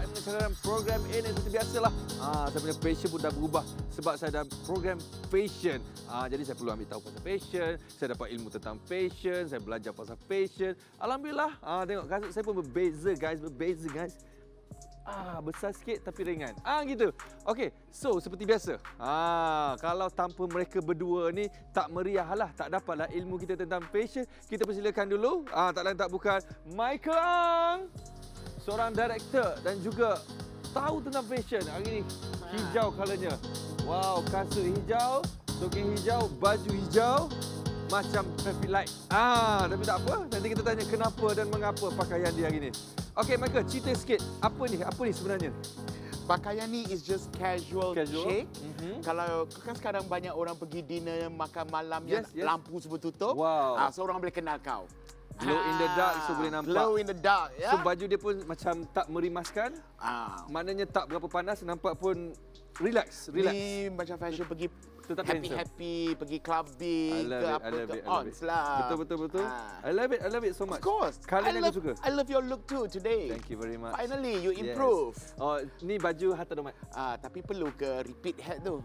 Mike dengan program ini seperti biasalah. Saya punya passion pun dah berubah sebab saya dah program fashion. Jadi saya perlu ambil tahu pasal fashion, saya dapat ilmu tentang fashion, saya belajar pasal fashion. Alhamdulillah, tengok kasut saya pun berbeza guys. Besar sikit tapi ringan. Gitu. Okey, so seperti biasa. Kalau tanpa mereka berdua ni tak meriah lah, tak dapatlah ilmu kita tentang fashion. Kita persilakan dulu. Tak lain tak bukan Michael Ang, seorang director dan juga tahu tentang fashion. Hari ni hijau colournya. Wow, kasut hijau, stocking hijau, baju hijau. Macam traffic light. Tapi tak apa. Nanti kita tanya kenapa dan mengapa pakaian dia hari ni. Okey, Michael, cerita sikit. Apa ni sebenarnya? Pakaian ni is just casual. chic. Kalau kan sekarang banyak orang pergi dinner, makan malam yang lampu semua tutup. Wow. So orang boleh kenal kau. Glow in the dark, so boleh nampak. Glow in the dark, ya. So baju dia pun macam tak merimaskan. Maknanya tak berapa panas, nampak pun relax. Ni macam fashion pergi tetap happy, pergi clubbing ke apa ke ons lah. Betul. I love it so much. Of course. Kalian aku suka. I love your look too today. Thank you very much. Finally you improve. Ni baju Hatta Domat. Tapi perlu ke repeat hat tu?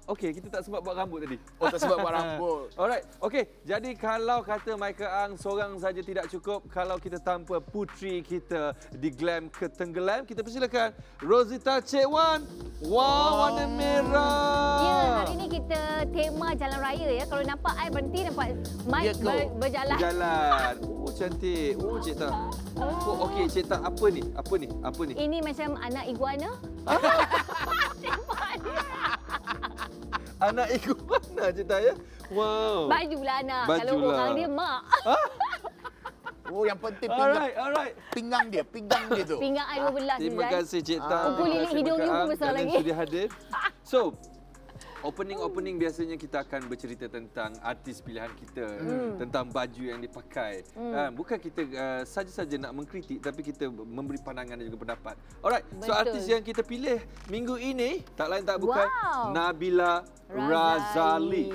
Okey, kita tak sempat buat rambut tadi. Tak sebab buat rambut. Alright. Okey, jadi kalau kata Michael Ang seorang saja tidak cukup, kalau kita tanpa putri kita di glam ke tenggelam, kita persilakan Rosita Cik Wan. Warna merah. Ya, hari ni kita tema jalan raya ya. Kalau nampak I berhenti nampak Mike berjalan. Cantik. Cik Ta. Okey, Cik Ta, apa ni? Ini macam anak iguana. Anak iguana, Cik Ta ya? Wow. Bajulah anak. Kalau orang dia mak. Yang penting Alright. pinggang dia tu. Pinggang I 12 Terima kasih Cik Ta. Kuku lilit hidung you pun besar lagi. Sudah hadir. So, opening biasanya kita akan bercerita tentang artis pilihan kita, tentang baju yang dipakai. Bukan kita saja-saja nak mengkritik, tapi kita memberi pandangan dan juga pendapat. Alright, so artis yang kita pilih minggu ini tak lain tak bukan Nabila Razali.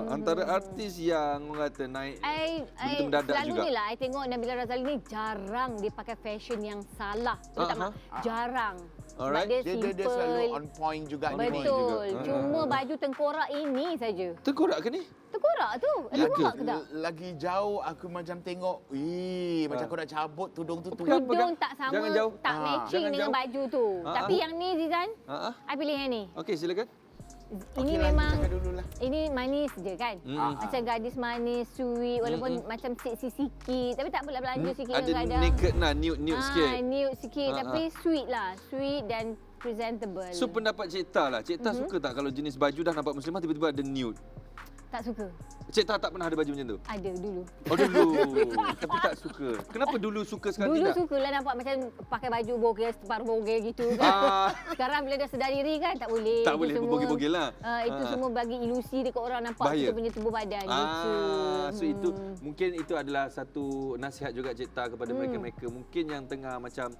Antara artis yang orang kata naik begitu mendadak juga. Selalunya lah, I tengok Nabila Razali ni jarang dia pakai fashion yang salah. Jarang. Alright. Dia selalu on point juga. Betul. Cuma baju tengkorak ini saja. Tengkorak ke ni? Tengkorak tu? Ada buat ke tak? Lagi jauh aku macam tengok, macam aku nak cabut tudung tu. Tudung tak sama, Jangan jauh. tak matching dengan baju tu. Tapi yang ni Zizan, I pilih yang ni. Okey, silakan. Ini memang ini manis je kan. Macam gadis manis, sweet walaupun macam seksi sikit tapi tak apalah belanja sikit ada kadang-kadang. naked lah, nude sikit. Nude sikit tapi sweet lah, sweet dan presentable. So pendapat Cik Ta lah. Cik Ta suka tak kalau jenis baju dah nampak muslimah tiba-tiba ada nude? Tak suka. Cik Ta tak pernah ada baju macam tu? Ada dulu. Dulu. Tapi tak suka. Kenapa dulu suka sekarang dulu tidak? Dulu sukalah nampak macam pakai baju bogel, separuh bogel gitu kan. Sekarang bila dah sedar diri kan tak boleh. Tak boleh berbogel-bogel lah. Itu semua bagi ilusi dekat orang nampak kita punya tubuh badan gitu. So itu mungkin itu adalah satu nasihat juga Cik Ta kepada mereka-mereka mungkin yang tengah macam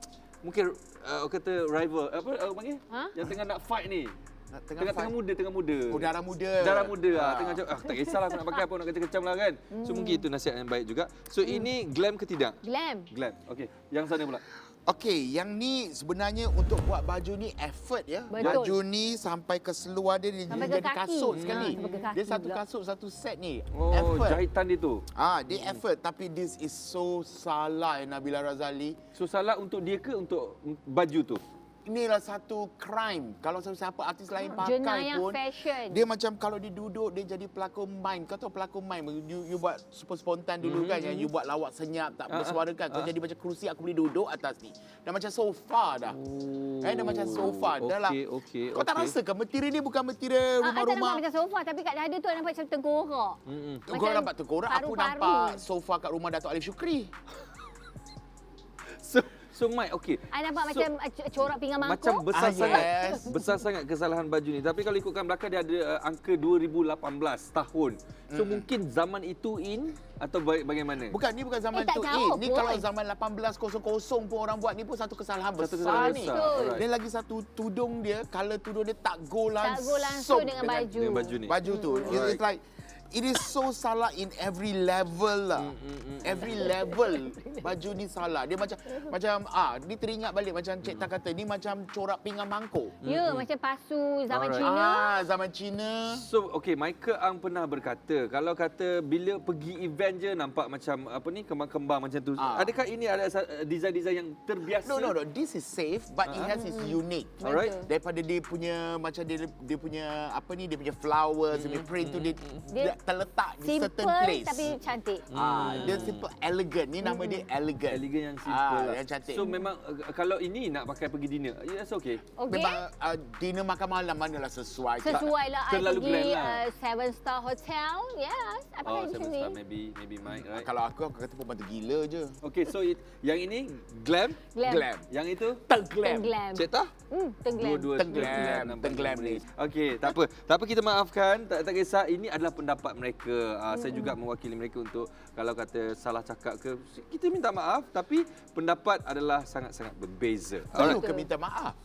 mungkin kata rival panggil? Yang tengah nak fight ni. Tengah muda. Darah muda. Tengah macam tak kisahlah aku nak pakai apa, nak kecam-kecam lah kan. So mungkin itu nasihat yang baik juga. So ini glam ke tidak? Glam. Okey. Yang sana pula. Okey, yang ni sebenarnya untuk buat baju ni effort ya. Betul. Baju ni sampai ke seluar dia jadi kasut sekali. Kaki Dia satu kasut, satu set ni. Effort. Jahitan dia tu. Dia effort tapi this is so salah Nabila Razali. So salah untuk dia ke untuk baju tu? Inilah satu crime. Kalau siapa artis lain pakai jenayah pun fashion. Dia macam kalau dia duduk dia jadi pelakon mime. Kau tahu pelakon mime you buat super spontan dulu kan yang you buat lawak senyap tak bersuara kan. Kau jadi macam kerusi aku boleh duduk atas ni. Dah macam sofa dah. Dah macam sofa dah lah. Kau tak rasa ke material ni bukan material rumah-rumah. Tak nampak macam sofa tapi kat dada tu nampak macam tengkorak. Kau nampak tengkorak, aku nampak sofa kat rumah Datuk Alif Syukri. So Mike, okey. I nampak macam corak pinggan mangkuk. Macam besar sangat kesalahan baju ni. Tapi kalau ikutkan belakang dia ada angka 2018 tahun. So mungkin zaman itu in atau bagaimana? Ni bukan zaman tu in. Ni kalau zaman 1800 pun orang buat ni pun satu kesalahan besar ni. Dia lagi satu tudung dia, color tudung dia tak go langsung dengan baju. Dengan baju ni. Baju tu. It's like it is so salah in every level lah. Every level baju ni salah. Dia macam ni teringat balik macam Cik Ta kata ni macam corak pinggan mangkuk. Ya, macam pasu zaman Alright. Cina. Zaman Cina. So, okay, Michael Ang pernah berkata, kalau kata bila pergi event je nampak macam apa ni, kembang-kembang macam tu. Adakah ini ada design-design yang terbiasa? No. This is safe but it has its unique. Alright. Daripada dia punya macam dia punya apa ni, dia punya flowers, dia punya print tu dia terletak di certain Simple place. tapi cantik. Dia simple, elegant. Ni nama dia elegant. Elegan yang simple lah. Yang cantik. So memang kalau ini nak pakai pergi dinner, that's okay. Okey. Memang dinner makan malam manalah sesuai. Sesuai lah I terlalu pergi grand lah. 7-star hotel. Yes, I pakai macam Seven ni. Star maybe Mike, right? Kalau aku kata perempuan tergila je. Okay, so yang ini glam, Glam. yang itu Tenggelam. Tenggelam. Cik Ta? Tenggelam. Dua-dua Tenggelam. nampak Tenggelam ni. Okey, tak apa kita maafkan, tak kisah. Ini adalah pendapat mereka. Saya juga mewakili mereka untuk kalau kata salah cakap ke, kita minta maaf, tapi pendapat adalah sangat-sangat berbeza. Perlu ke minta maaf?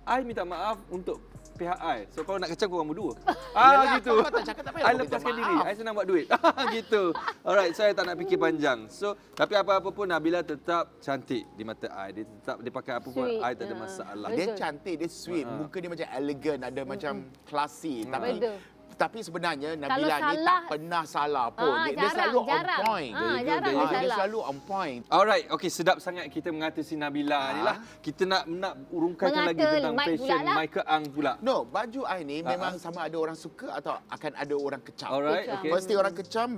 I minta maaf untuk pihak I. So kalau nak kecam korang berdua. Yalah, Gitu. kau tak cakap tak payah I kau minta lepaskan diri. maaf. I senang buat duit. Gitu. Alright, saya tak nak fikir panjang. So, tapi apa-apa pun Nabila tetap cantik di mata I. Dia tetap dia pakai apa pun Sweet. I tak ada masalah. Dia Betul. cantik, dia sweet. Muka dia macam elegant, ada macam classy. Betul. Tapi sebenarnya Kalau Nabila ni salah- tak pernah salah pun. Dia selalu on point. Jarang Dia dia salah. selalu on point. Alright, okey, sedap sangat kita mengatasi Nabila ni lah. Kita nak urungkankan lagi Mengata tentang Mike fashion pula lah. Michael Ang pula. No, baju I ni memang sama ada orang suka atau akan ada orang kecam. Alright, Kecam. okey. Mesti orang kecam,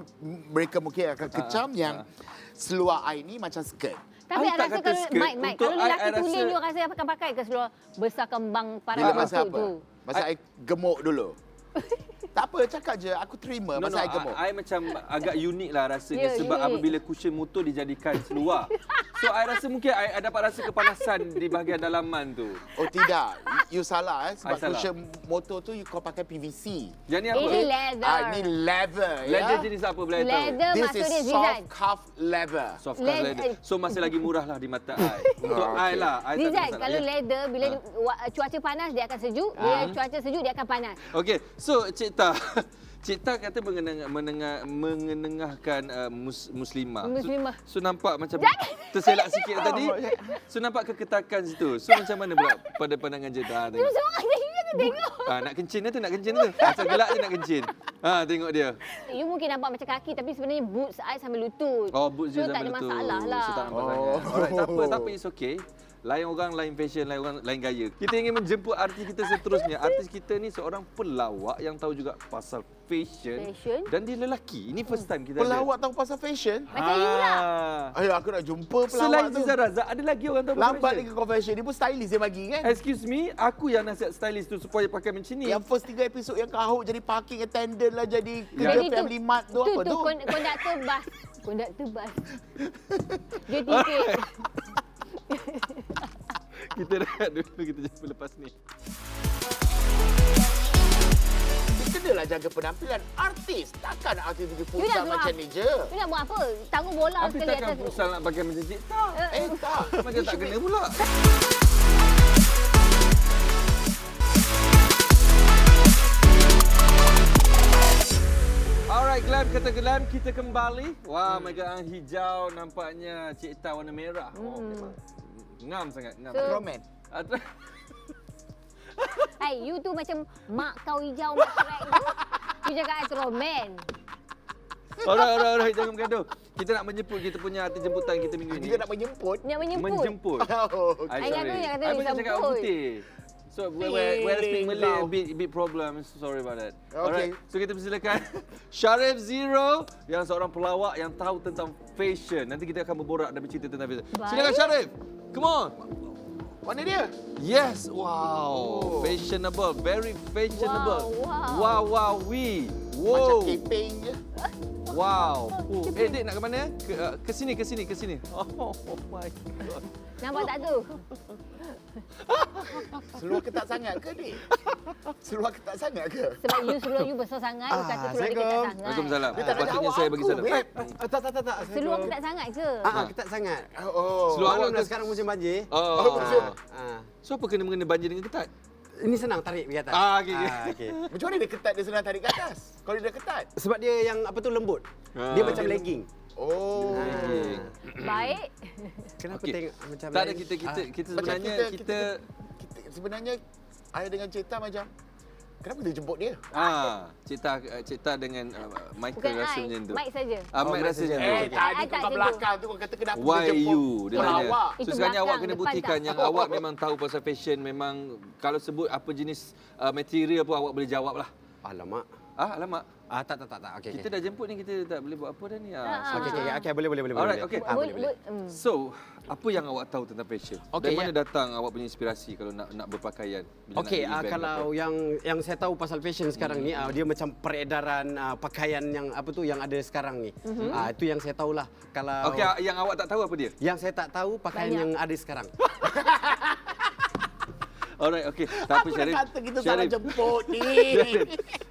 mereka mungkin akan kecam yang seluar I ni macam skirt. Tapi I I tak rasa kata kalau skirt. Mike, Untuk kalau I lelaki rasa- tulen you rasa akan pakai ke seluar besar kembang para Bila masa lelaki apa? tu? Masa I gemuk dulu. Tak apa, cakap je. Aku terima masa I gemuk. I macam agak unik lah rasanya Ya, sebab unik. apabila cushion motor dijadikan seluar. So I rasa mungkin I dapat rasa kepanasan di bahagian dalaman tu. Oh tidak, you salah Sebab I salah. cushion motor tu kau pakai PVC. Yang ni apa? Ini leather. Ni leather Leather ya. jenis apa boleh tahu? Leather This maksud is dia soft Zizan. cuff leather. Soft colour leather. So masih lagi murah lah di mata I. Untuk I lah. I tak ada Zizan, masalah. kalau Ya. leather bila cuaca panas dia akan sejuk, bila cuaca sejuk dia akan panas. Okey, so Cik Ta. Cik Ta kata mengenengahkan muslimah. Muslimah. So nampak macam terselak sikit tadi. So nampak keketakan situ. So macam mana pula pada pandangan Cik Ta? Tengok. Semua orang tengok. Nak kencing tu, nak kencing tu. Asal gelak je nak kencing. Tengok dia. You mungkin nampak macam kaki tapi sebenarnya boots I sambil lutut. Oh, boots je So tak ada sampai lutut. masalah lah. So tak nampak sangat. Alright, tak apa. Tapi it's okay. Lain orang, lain fashion, lain orang, lain gaya. Kita ingin menjemput artis kita seterusnya. Artis kita ni seorang pelawak yang tahu juga pasal fashion. Dan dia lelaki. Ini first time kita Pelawak tahu pasal fashion? Macam you lah. Ayo aku nak jumpa pelawak Selain tu. Ziza Raza, ada lagi orang tahu pasal Lambat fashion. lagi kau fashion. Dia pun stylist dia bagi kan? Excuse me, aku yang nasihat stylist tu supaya pakai macam ni. Yang first 3 episod yang kahuk jadi parking attendant lah, jadi Jadi kerja family mart tu apa tu? Konduktor bas. Konduktor bas. Dia tiket. Kita rehat dulu, kita jumpa lepas ni. Kenalah jaga penampilan artis. Takkan artis pergi You nak futsal buat macam apa? ni je. You nak buat apa? Tanggung bola Tapi sekali takkan atas. futsal nak pakai macam Cik Ta. Tak. Macam tak kena pula. Alright, Glam, kata Glam, kita kembali. Wah, Mega Ang hijau nampaknya Cik Ta warna merah. Oh, memang ngam sangat, ngam. So- Roman. Hai, you tu macam mak kau hijau mak crack tu. You cakap I roman. Alright, jangan bergaduh. Kita nak menjemput kita punya artis jemputan kita minggu ini. Kita nak menjemput. Nak menjemput. Menjemput. Oh, I Ingat tu sorry. yang kata I banyak cakap orang jemput. putih. So, where I speak Malay, kau. a bit problem. Sorry about that. Okay. Alright, so kita persilakan Sharif Zero yang seorang pelawak yang tahu tentang fashion. Nanti kita akan berborak dan bercerita tentang fashion. Baik. Silakan Sharif. Come on. Mana dia? Yes, wow. Oh. Fashionable, very fashionable. Wow. Wow, we. Macam Wow. keping je. Wow. Dek nak ke mana? Ke sini. Oh my god. Nampak tak tu? Seluar ketat sangat ke, Dik? Seluar ketat sangat ke? Sebab you seluar you besar sangat, you kata seluar dia ketat Assalamualaikum. sangat. Waalaikumsalam. Dia tak nak Patutnya jawab saya bagi aku, salam. babe. Tak. Seluar ketat sangat ke? Ketat sangat. Oh. Seluar awak Maklum dah ke? sekarang musim banjir. Oh. Ah. So apa kena mengena banjir dengan ketat? Ini senang tarik ke atas. Okey. Macam mana dia ketat dia senang tarik ke atas? Kalau dia dah ketat. Sebab dia yang apa tu lembut. Dia macam legging. Oh. Baik. Kenapa Okey. tengok macam Tak ada lain? kita Macam sebenarnya kita sebenarnya saya dengan Cita macam kenapa kita jemput dia? Cita dengan Michael Bukan rasa I, macam tu. Mike saja. Mike rasa macam tu. I Tadi tak kat macam belakang tu kau kata kenapa Why kita jemput you? Dia orang tanya. awak? So Itu sekarang awak belakang, kena depan buktikan tak? yang awak memang tahu pasal fashion. Memang kalau sebut apa jenis material pun awak boleh jawab lah. Alamak. Alamak. Tak. Okey. Kita dah jemput ni, kita tak boleh buat apa dah ni. Okey, boleh. Alright, okey. Boleh. So, apa yang awak tahu tentang fashion? Okey, Dari mana datang awak punya inspirasi kalau nak berpakaian? Bila Okey, nak event kalau yang saya tahu pasal fashion sekarang ni, dia macam peredaran pakaian yang apa tu yang ada sekarang ni. Itu yang saya tahulah. Kalau Okey, yang awak tak tahu apa dia? yang saya tak tahu pakaian Banyak. yang ada sekarang. Alright, okey. Tapi Aku dah kata kita salah jemput ni.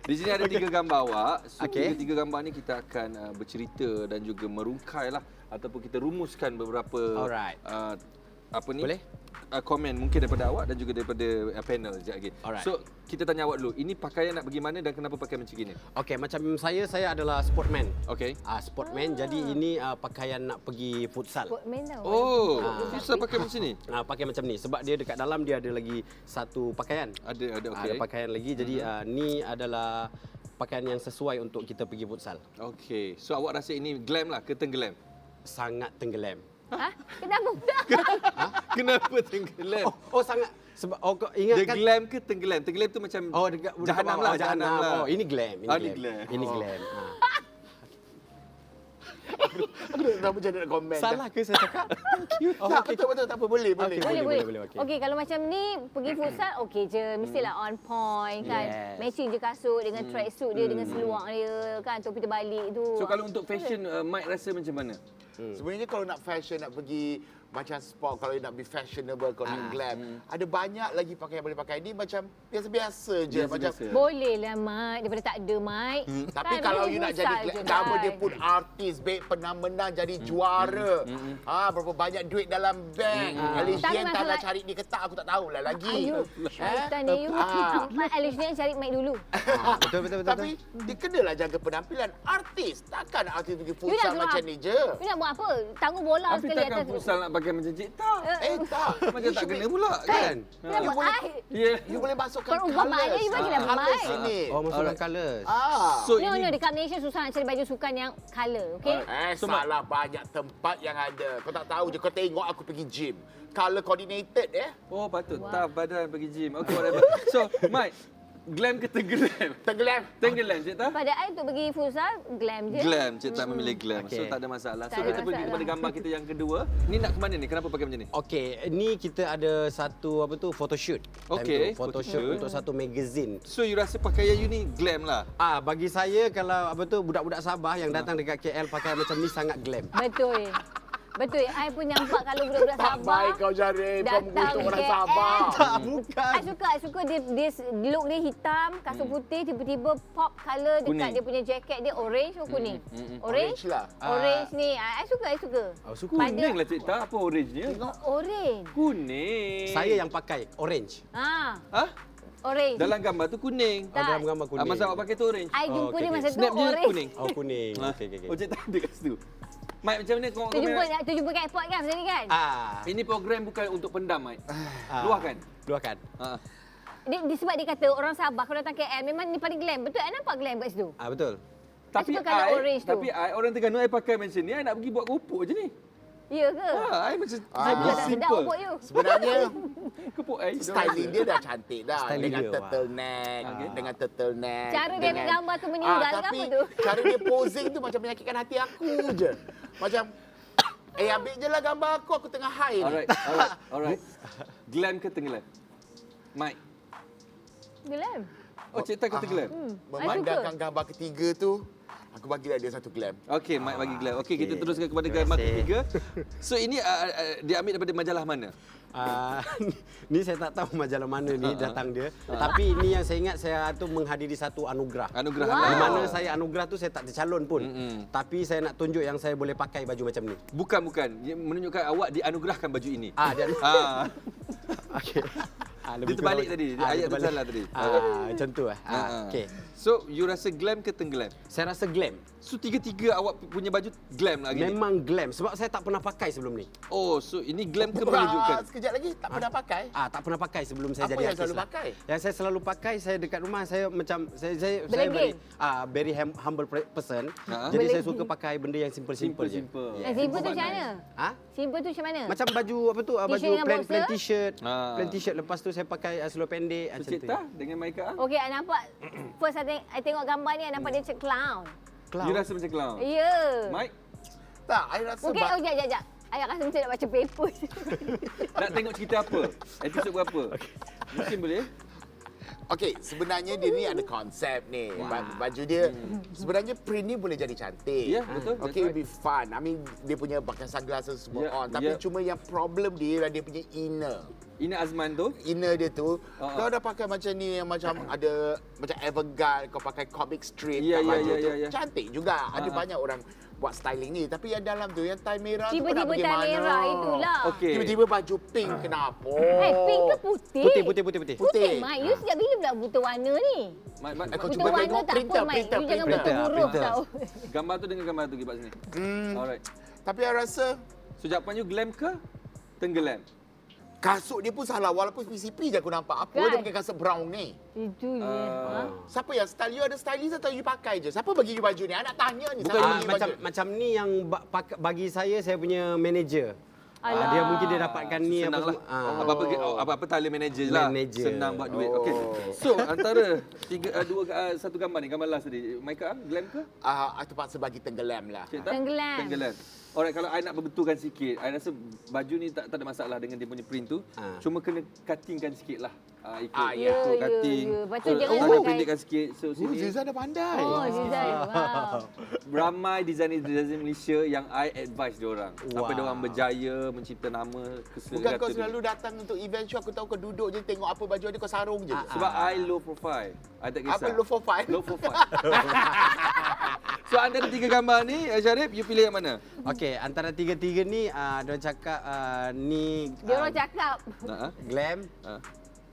Di sini ada 3 gambar awak. So, Okey. tiga gambar ni kita akan bercerita dan juga merungkai lah ataupun kita rumuskan beberapa Alright. apa ni? Boleh? Komen mungkin daripada awak dan juga daripada panel sekejap lagi. Alright. So, kita tanya awak dulu, ini pakaian nak pergi mana dan kenapa pakai macam gini? Okey, macam saya adalah sportman. Okey. Sportman, jadi ini pakaian nak pergi futsal. Sportman tau. Oh, susah pakai macam ni? Pakai macam ni sebab dia dekat dalam dia ada lagi satu pakaian. Ada okey. Ada pakaian lagi, jadi ni adalah pakaian yang sesuai untuk kita pergi futsal. Okey. So awak rasa ini glam lah ke tenggelam? Sangat tenggelam. Ha? Kenapa pula? Kenapa tenggelam? Sangat sebab kau Dia ingat kan? glam ke tenggelam? Tenggelam tu macam dekat jahanam bawah. lah, jahanam lah. Ini glam, Oh, ni glam. Ini glam. Aku dah tahu macam mana nak komen. Salah ke saya cakap? Tak, betul tak apa boleh. Okey. Boleh. Okey. Okey, kalau macam ni pergi futsal okey je, mestilah on point kan. Yes. Matching je kasut dengan tracksuit dia dengan seluar dia kan, topi terbalik tu. So kalau untuk fashion, Mike rasa macam mana? Sebenarnya kalau nak fashion, nak pergi macam sport, kalau nak be fashionable, kalau nak glam, ada banyak lagi pakaian yang boleh pakai. Ni macam biasa-biasa je. Macam Boleh lah Mike, daripada tak ada Mike. tapi Kan, kalau pergi you nak futsal jadi je, nama dia Mike. pun artis, baik pernah menang jadi juara. Berapa banyak duit dalam bank. Alice Tapi Yen tak nak masalah- cari dia ke tak, aku tak tahulah lagi. Ayu, syaitan ni you. Mak Alice ni cari Mike dulu. Betul. Tapi dia kenalah jaga penampilan artis. Takkan artis pergi You nak futsal buat macam apa? ni je. You nak buat apa? Tangguh bola Tapi sekali takkan atas. futsal nak pakai macam cik? Tak. Tak. Macam tak kena pula kan? You nak You buat boleh- I. Ya. You boleh masukkan Perubah makna you bagilah colours Mike. sini. Masukkan Alright. colours. So No, ini dekat Malaysia susah nak cari baju sukan yang colour, okey? So, Salah banyak tempat yang ada. Kau tak tahu je, kau tengok aku pergi gym. Color coordinated Oh patut tak badan pergi gym. Okey whatever. So Mike, glam ke tenggelam? Tenggelam. Tenggelam cik tak? Pada I untuk pergi futsal, glam je. Glam, cik tak memilih glam. So Okey. tak ada masalah. Tak So ada kita pergi masalah. kepada gambar kita yang kedua. Ni nak ke mana ni? Kenapa pakai macam ni? Okey, ni kita ada satu photoshoot. Okey, Photoshoot photoshoot. untuk satu magazine. So you rasa pakaian you ni glam lah? Bagi saya kalau budak-budak Sabah yang datang dekat KL pakai macam ni sangat glam. Betul. Betul. I pun nampak kalau budak-budak Tak Sabah. baik kau Jarif. Kau mengutuk orang KL. Sabah. Bukan. I suka dia look dia hitam, kasut putih, tiba-tiba pop colour dekat Kuning. dia punya jaket dia orange ke kuning? Orange lah. Orange ni. I suka. Suka. Kuning lah cik tak? Apa orange ni? Orange. Kuning. Saya yang pakai orange. Ha? Orange. Dalam gambar tu kuning. Tak. Dalam gambar kuning. Masa awak pakai tu orange? I jumpa okey, dia okey. masa tu Snap dia orange. kuning. Kuning. Okey. Oh cik tak ada kat situ. Mike macam mana kau Tu jumpa kat airport kan masa ni kan? Ini program bukan untuk pendam Mike. Luahkan. Luahkan. Ha. Dia sebab dia kata orang Sabah kalau datang KL memang ni paling glam. Betul, I nampak glam kat situ. Betul. Tapi suka colour orange tu. tapi orang Terengganu I pakai macam ni, I nak pergi buat kerupuk je ni. Ya ke? I macam Betul tak sedap simple. ubuk you. Sebenarnya Kerupuk I. styling dia dah cantik dah. Styling Dengan dia, turtleneck. Dengan turtleneck. Cara dia ambil gambar tu meninggal ke tapi apa tu? cara dia posing tu macam menyakitkan hati aku je. Macam, ambil je lah gambar aku tengah high ni. Alright. Glam ke tenggelam? Mike. Glam. Oh, cik tak kata glam? Memandangkan gambar ketiga tu, aku bagilah dia satu glam. Okey, Mike bagi glam. Okey, kita teruskan kepada gambar ketiga. So, ini dia ambil daripada majalah mana? Ni saya tak tahu majalah mana ni datang dia. Tapi ini yang saya ingat saya tu menghadiri satu anugerah. Anugerah Wow. halal. Di mana saya anugerah tu saya tak tercalon pun. Tapi saya nak tunjuk yang saya boleh pakai baju macam ni. Bukan. Dia menunjukkan awak dianugerahkan baju ini. Dan Ah. okey. lebih lah. Dia terbalik kurang- tadi. dia Ayat tu terbalik. salah tadi. Macam tu lah. Okey. So, you rasa glam ke tenggelam? Saya rasa glam. So, tiga-tiga awak punya baju glam lah hari ni? Memang glam sebab saya tak pernah pakai sebelum ni. Oh, so ini glam ke menunjukkan? Sekejap lagi tak pernah pakai. Tak pernah pakai sebelum saya Apa jadi yang artis selalu lah. pakai? Yang saya selalu pakai, saya dekat rumah saya macam saya Belegging. very humble person. Ha? Jadi saya Belegging. suka pakai benda yang simple-simple je. Simple. Yeah. Simple tu macam mana? Ha? Simple tu macam mana? Macam baju apa tu? Baju T-shirt dengan plain boxer? t-shirt. Ah. Plain t-shirt lepas tu saya pakai seluar pendek So, macam Cik tu. Tah dengan Maika? Okey, I nampak first I tengok gambar ni, I nampak dia macam clown. You rasa macam clown? Ya. Mike, Tak, I rasa Mungkin, jap. I rasa macam nak baca paper. nak tengok cerita apa? Episod berapa? Mungkin boleh? Okey, sebenarnya dia ni ada konsep ni. Baju dia sebenarnya print ni boleh jadi cantik. Ya, betul. That's Okey, right. be fun. I mean dia punya pakai sunglasses semua Ya, on. Tapi ya. cuma yang problem dia punya inner. Ini Azman tu. Inner dia tu, kau dah pakai macam ni yang macam ada macam avant-garde, kau pakai comic strip Ya, kat ya, baju ya, tu. ya, ya. Cantik juga. Ada banyak orang buat styling ni. Tapi yang dalam tu, yang tie merah tu kau nak Tiba-tiba pergi tie mana? merah itulah. Okey. Tiba-tiba baju pink, kenapa? Pink ke putih? Putih. Putih, Putih. Mak. You sejak bila pula buta warna ni? Mike, Kau Buta cuba warna tengok tak printer, apa, Mak. printer, You jangan printer. buta huruf Printer. tau. gambar tu dengan gambar tu kibat sini. Alright. Tapi I rasa So, jawapan you glam ke tenggelam? kasut dia pun salah. Walaupun PCP je aku nampak. Apa Kan? dia pakai kasut brown ni? Itu je. Ha? Siapa yang style you ada stylist atau you pakai je? Siapa bagi you baju ni? Anak tanya ni. Siapa bagi you macam baju? macam ni yang bagi saya punya manager. Alah. Dia mungkin dia dapatkan ni Senang lah. semua. Apa-apa tali manager lah. Manager. Senang buat duit. Okey. So, antara satu gambar ni, gambar last tadi. Maika, glam ke? I terpaksa bagi tenggelam lah. Cik Tah? Tenggelam. Tenggelam. Alright, kalau I nak berbetulkan sikit, I rasa baju ni tak ada masalah dengan dia punya print tu. Cuma kena cuttingkan sikit lah. Ikut cutting. ya. Lepas tu So, jangan agak pakai- pendekkan sikit. So, sini. Ziza dah pandai. Oh, design. Wow. Ramai designer Malaysia yang I advise diorang. Sampai Wow. diorang berjaya mencipta nama Bukan kau selalu datang untuk event show, aku tahu kau duduk je tengok apa baju ada, kau sarung je. Sebab I low profile. I tak kisah. Apa low profile? Low profile. So antara tiga gambar ni, Syarif, you pilih yang mana? Okey, antara tiga-tiga ni dia cakap ni Dia orang cakap. Nak glam.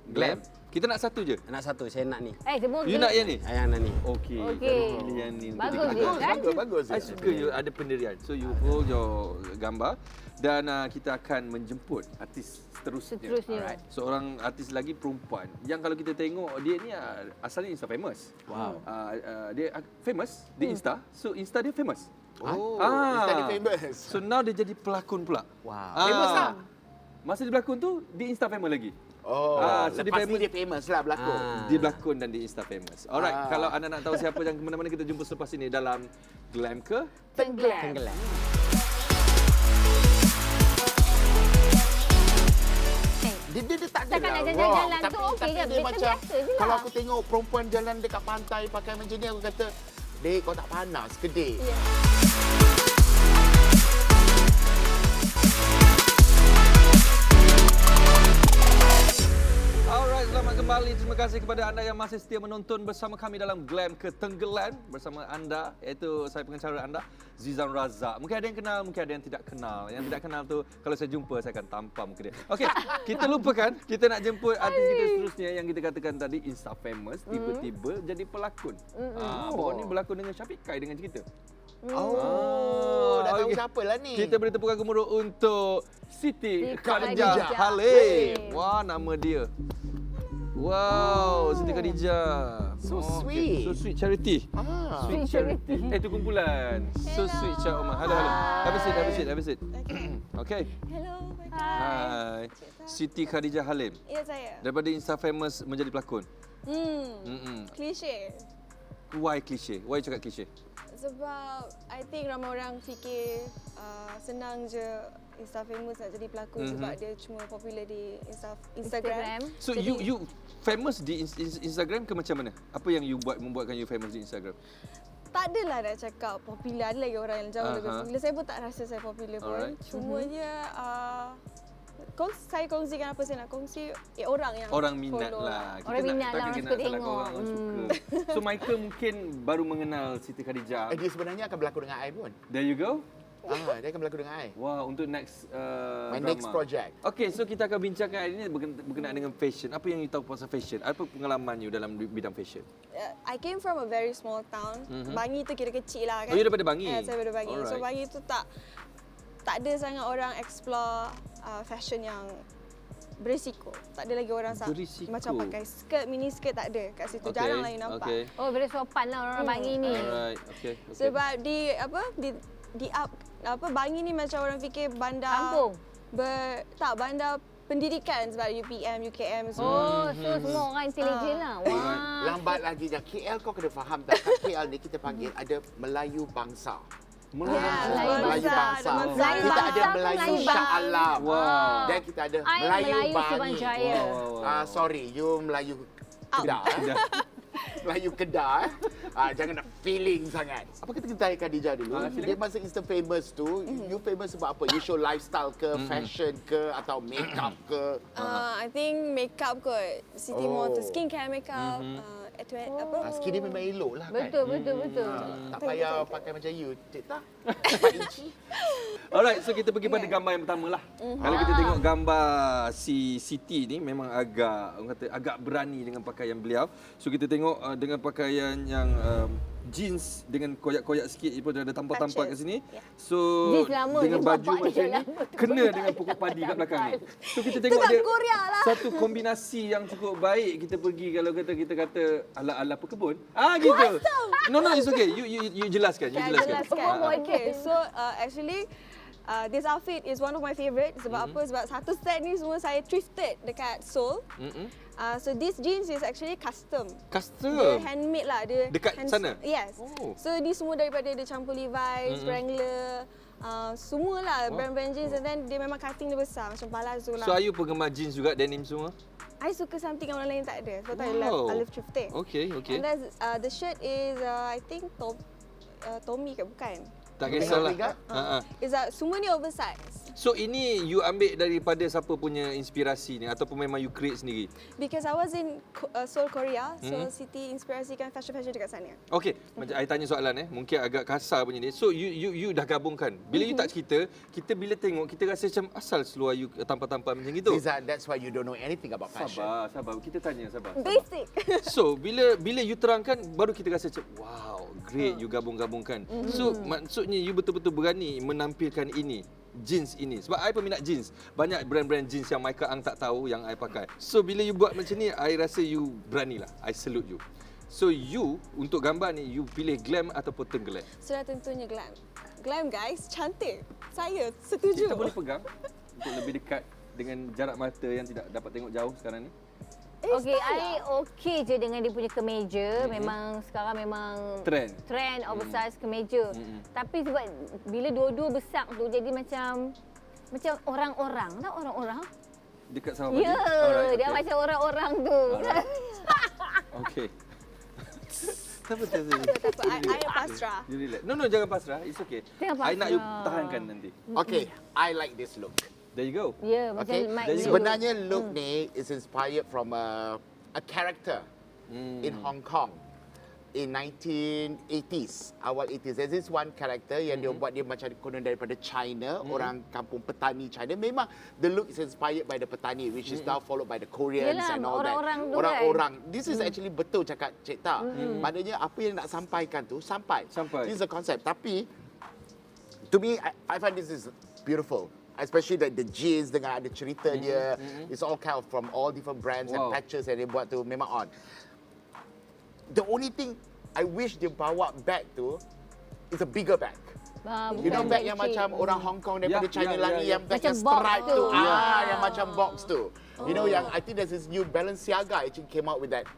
Glam. Kita nak satu je. Nak satu, saya nak ni. Semua You nak yang ni? Yang nak ni. Okey. Okey. Pilih yang ni. Bagus Untuk je, kita. kan? Bagus. I suka you ada pendirian. So you hold your gambar dan kita akan menjemput artis seterusnya. Seterusnya. Seorang artis lagi perempuan yang kalau kita tengok dia ni asalnya Insta famous. Wow. Dia famous di Insta. So Insta dia famous. Oh, Ah. Insta dia famous. So now dia jadi pelakon pula. Wow. Famous tak? Masa dia berlakon tu dia Insta famous lagi. Oh, so dia lepas famous. ni dia famous lah berlakon. Dia berlakon dan dia Insta famous. Alright, kalau anda nak tahu siapa yang ke mana-mana kita jumpa selepas ini dalam Glam ke? Tenggelam. Tenggelam. Dia tak ada Takkan lah nak wrong. jalan-jalan tu Tapi okey je. dia Biasa-biasa macam, je lah. kalau aku tengok perempuan jalan dekat pantai pakai macam ni, aku kata, Dek, kau tak panas ke, Dek? Ya. Alright, selamat kembali. Terima kasih kepada anda yang masih setia menonton bersama kami dalam Glam ke Tenggelam bersama anda, iaitu saya pengacara anda, Zizan Razak. Mungkin ada yang kenal, mungkin ada yang tidak kenal. Yang tidak kenal tu kalau saya jumpa saya akan tampar muka dia. Okey, kita lupakan. Kita nak jemput artis kita seterusnya yang kita katakan tadi Insta famous, tiba-tiba jadi pelakon. Baru ni berlakon dengan Syafiq Kai dengan cerita. Oh, dah tahu okey. siapa lah ni. Kita beri tepukan gemuruh untuk Siti Khadijah Khadijah Halim. Halim. Wah, nama dia. Wow, Siti Khadijah. So So sweet. sweet charity. Sweet charity. Itu kumpulan. So sweet Cik Omar. Halo, halo. Have a seat, have a seat, have a seat. Okay. Hello. Hai. Siti Khadijah Halim. Ya, saya. Daripada Insta famous menjadi pelakon. Klise. Why cliche? Why you cakap cliche? Sebab I think ramai orang fikir senang je Insta famous nak jadi pelakon sebab dia cuma popular di Instagram. So Jadi, you famous di Instagram ke macam mana? Apa yang you buat membuatkan you famous di Instagram? tak adalah nak cakap popular. Ada lagi orang yang jauh lebih popular. Saya pun tak rasa saya popular pun. Alright. Cumanya saya kongsikan apa saya nak kongsi, orang yang Orang minat follow lah. Kita Orang nak- minat lah, takkan orang kita suka nak salahkan tengok. Orang suka. So Michael mungkin baru mengenal Siti Khadijah. Dia sebenarnya akan berlakon dengan I pun. There you go. Dia akan berlakon dengan I. Wah, untuk next My drama. next project. Okay, so kita akan bincangkan hari ini berkenaan dengan fashion. Apa yang you tahu pasal fashion? Apa pengalaman you dalam bidang fashion? I came from a very small town. Bangi tu kira kecil lah kan. Oh, you daripada Bangi? Saya daripada Bangi. So Alright. Bangi tu tak ada sangat orang explore fashion yang berisiko. Tak ada lagi orang Berisiko? macam pakai skirt, mini skirt tak ada kat situ. Okay, Jarang lah you nampak. okay. Oh, very sopan lah orang Bangi ni. Alright, okay. Sebab Bangi ni macam orang fikir bandar Kampung. bandar pendidikan sebab UPM, UKM semua. Oh, so semua orang intelijen lah. Wah. Lambat lagi dah. KL kau kena faham tak? Kat KL ni kita panggil ada Melayu bangsa. Melayu Melayu bangsa, bangsa. ada Melayu Kita ada bangsa, Melayu Melayu Shah bangsa. Alam. Wow. Dan kita ada I Melayu Melayu Bangi. Subanjaya. Sorry, you Melayu Kedah. Melayu Kedah. Jangan nak feeling sangat. Apa kita tanya Khadijah dulu? Silakan. Dia masa Insta famous tu, you famous sebab apa? You show lifestyle ke, fashion ke, atau makeup ke? I think makeup kot. Siti more to skincare makeup. Skin dia memang elok lah kan? Betul. Tak payah pakai macam you, Cik Tak. 4 inci. Alright, so kita pergi pada gambar yang pertama lah. Kalau kita tengok gambar si Siti ni memang agak berani dengan pakaian beliau. So kita tengok dengan pakaian yang jeans dengan koyak-koyak sikit pun ada tampar-tampar kat sini. So Jeans lama dengan ni, baju bapak macam dia ni lama tu. kena dengan pokok padi kat belakang ni. So kita tengok kat dia Korea lah. satu kombinasi yang cukup baik kita pergi kalau kita kata ala-ala pekebun. Gitu. No, it's okay. You jelaskan. Okay, so actually this outfit is one of my favourite. Sebab apa? Sebab satu set ni semua saya thrifted dekat Seoul. So this jeans is actually custom. Dia handmade lah. Dia Dekat sana? Yes. Oh. So ni semua daripada dia campur Levi's, Wrangler, semualah brand-brand jeans, and then dia memang cutting dia besar macam palazzo lah. So are you penggemar jeans juga, denim semua? I suka something yang orang lain tak ada. Sebab tu Wow. I love thrifting. Okay. And then the shirt is I think Tommy ke bukan? Tak kisahlah. Is semua ni oversize. So ini you ambil daripada siapa punya inspirasi ni ataupun memang you create sendiri? Because I was in Seoul, Korea, so Siti inspirasikan fashion dekat sana. Okey, macam I tanya soalan mungkin agak kasar punya ni. So you dah gabungkan. Bila you tak cerita, kita bila tengok kita rasa macam asal seluar you tampar-tampar macam gitu. Zizan, that's why you don't know anything about fashion. Sabar. Kita tanya sabar. Basic. So bila you terangkan baru kita rasa macam wow, great you gabung-gabungkan. So maksudnya you betul-betul berani menampilkan ini. Jeans ini. Sebab I peminat jeans. Banyak brand-brand jeans yang Michael Ang tak tahu yang I pakai. So bila you buat macam ni, I rasa you beranilah. I salute you. So you untuk gambar ni you pilih glam ataupun tenggelam? Sudah tentunya glam. Glam guys, cantik. Saya setuju. Kita boleh pegang untuk lebih dekat dengan jarak mata yang tidak dapat tengok jauh sekarang ni. Okey, I okey je dengan dia punya kemeja. Memang sekarang memang trend oversize kemeja. Tapi sebab bila dua-dua besar tu jadi macam orang-orang. Tak orang-orang? Dekat sama Ya, Alright, dia okay. macam orang-orang tu. Okey. Tak apa. Tak apa, I pasrah. You relax. No, jangan pasrah. It's okay. Jangan I nak you pasrah. tahankan nanti. Okay, I like this look. There you go. Ya, macam Okay, Mike dulu. sebenarnya look ni is inspired from a character in Hong Kong in 1980s, awal 80s. There's this one character yang dia buat dia macam konon daripada China, orang kampung petani China. Memang the look is inspired by the petani, which is now followed by the Koreans Yelah, and all that. orang-orang tu kan. Orang-orang. This is actually betul cakap Cik Tak. Maknanya apa yang nak sampaikan tu sampai. This is the concept. Tapi to me, I find this is beautiful. Especially the jeans dengan ada cerita dia. It's all kind of from all different brands and patches yang dia buat tu memang on. The only thing I wish dia bawa bag tu is a bigger bag. You know bag yang macam orang Hong Kong daripada China lagi yang bag Macam yang box stripe tu. tu. Yang macam box tu. You know yang I think there's this new Balenciaga actually came out with that.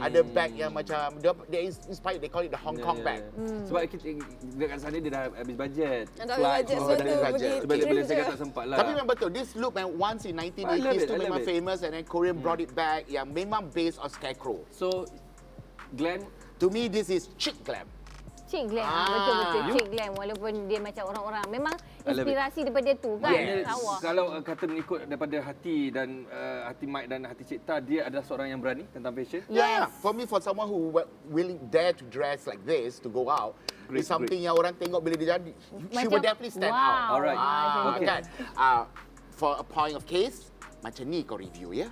Ada bag yang macam dia inspired, they call it the Hong Kong bag. Sebab kita dekat sana dia dah habis bajet. Dah habis bajet, so dah tu habis pergi bajet. Sebab trip bila saya je. tak sempat lah. Tapi memang betul, this look once in 1980s tu memang famous and then Korean brought it back yang memang based on Scarecrow. So glam To me, this is chic glam. Cik Glam. Betul-betul Cik Glam. Walaupun dia macam orang-orang. Memang I love it. inspirasi daripada tu kan. Maknanya, Lawa. kalau kata mengikut daripada hati dan hati Mike dan hati Cik Ta, dia adalah seorang yang berani tentang fashion. Yes. For me, for someone who willing dare to dress like this to go out, Great, is something yang orang tengok bila dia jadi, she will definitely stand out. Alright. Okay. Kan? For a point of case, macam ni kau review ya.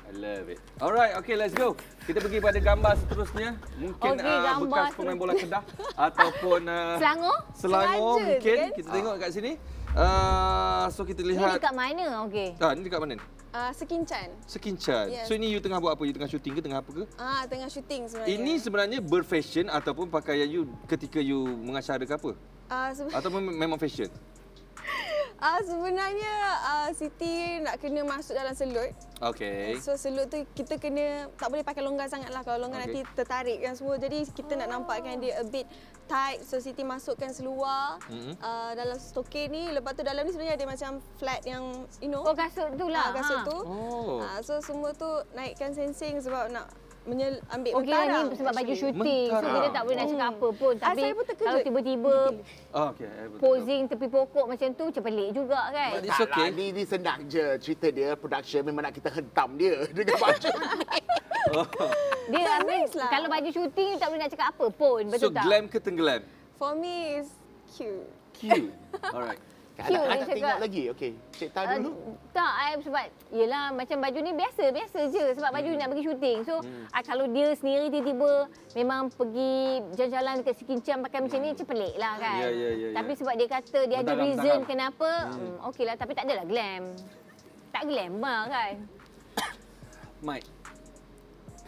I love it. Alright, okay, let's go. Kita pergi pada gambar seterusnya. Mungkin Okey, gambar bekas pemain bola Kedah ataupun Selangor? Selangor Sengaja mungkin. kan? Kita tengok kat sini. So kita Ni lihat. dekat mana? Okey. Ni dekat mana? Sekincan. Sekincan. Yes. So ini you tengah buat apa? You tengah syuting ke? Tengah apa ke? Tengah syuting sebenarnya. Ini sebenarnya berfashion ataupun pakaian you ketika you mengacara ke apa? Ataupun memang fashion? Sebenarnya Siti nak kena masuk dalam selut. Okay. So selut tu kita kena tak boleh pakai longgar sangat lah. Kalau longgar nanti tertarik kan semua. Jadi kita nak nampakkan dia a bit tight. So Siti masukkan seluar dalam stokin ni. Lepas tu dalam ni sebenarnya ada macam flat yang you know. Oh, kasut tu lah. Kasut tu. Oh. So semua tu naikkan sensing sebab nak ambil Okey lah mentarang. ni sebab baju syuting. So Mentarang. kita tak boleh nak cakap apa pun. Tapi saya pun terkejut. kalau tiba-tiba Okay. posing tepi pokok macam tu macam pelik juga kan. But it's okay. Ni senang je cerita dia, production memang nak kita hentam dia dengan baju. Dia Tak I mean, nice lah. kalau baju syuting tak boleh nak cakap apa pun. So Betul tak? glam ke tenggelam? For me is cute. Cute. Alright. Cute, I dia tak tengok cakap. lagi. Okey, Cik Ta dulu. Tak, sebab yelah macam baju ni biasa je sebab baju nak pergi syuting. So kalau dia sendiri tiba-tiba memang pergi jalan-jalan dekat Sekincang pakai macam ni macam pelik lah kan. Ya. Tapi sebab dia kata dia ada Mendaram, reason mendaram. kenapa, okey lah tapi tak adalah glam. Tak glam lah kan. Mike.